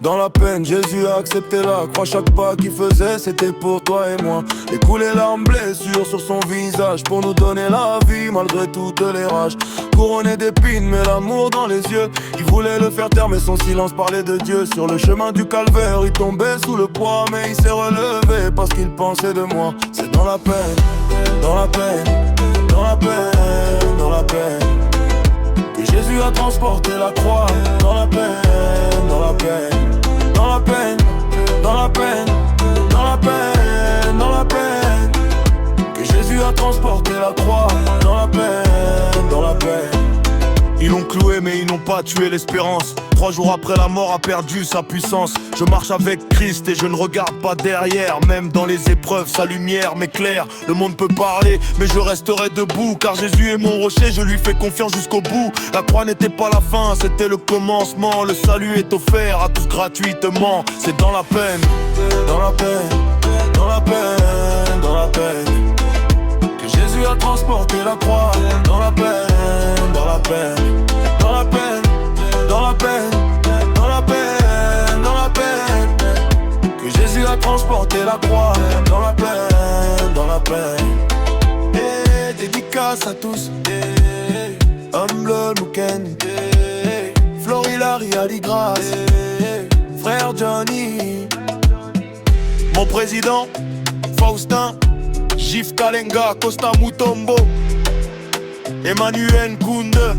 Dans la peine, Jésus a accepté la croix. Chaque pas qu'il faisait, c'était pour toi et moi. Et couler larmes, blessures sur son visage pour nous donner la vie malgré toutes les rages. Couronné d'épines, mais l'amour dans les yeux. Il voulait le faire taire, mais son silence parlait de Dieu. Sur le chemin du calvaire, il tombait sous le poids, mais il s'est relevé parce qu'il pensait de moi. C'est dans la peine, dans la peine, dans la peine, dans la peine que Jésus a transporté la croix. Dans la peine, dans la peine, dans la peine, dans la peine, dans la peine, dans la peine que Jésus a transporté la croix. Dans la peine, dans la peine. Ils l'ont cloué mais ils n'ont pas tué l'espérance. 3 jours après la mort a perdu sa puissance. Je marche avec Christ et je ne regarde pas derrière. Même dans les épreuves sa lumière m'éclaire. Le monde peut parler mais je resterai debout, car Jésus est mon rocher, je lui fais confiance jusqu'au bout. La croix n'était pas la fin, c'était le commencement. Le salut est offert à tous gratuitement. C'est dans la peine, dans la peine, dans la peine, dans la peine que Jésus a transporté la croix. Dans la peine, dans la peine, dans la peine, dans la peine, dans la peine, dans la peine que Jésus a transporté la croix. Dans la peine, dans la peine. Et dédicace à tous. Humble Mouken, Florilari Ali Grasse, frère Johnny, mon président Faustin, Gif Kalenga, Costa Mutombo, Emmanuel Kounde,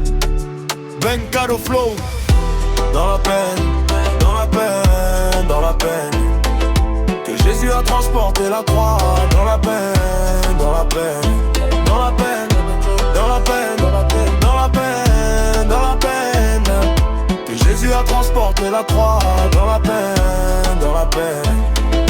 Benkado Flow. dans la peine, dans la peine, dans la peine que Jésus a transporté la croix. Dans la peine, dans la peine, dans la peine, dans la peine, dans la peine, dans la peine, dans la peine que Jésus a transporté la croix. Dans la peine, dans la peine.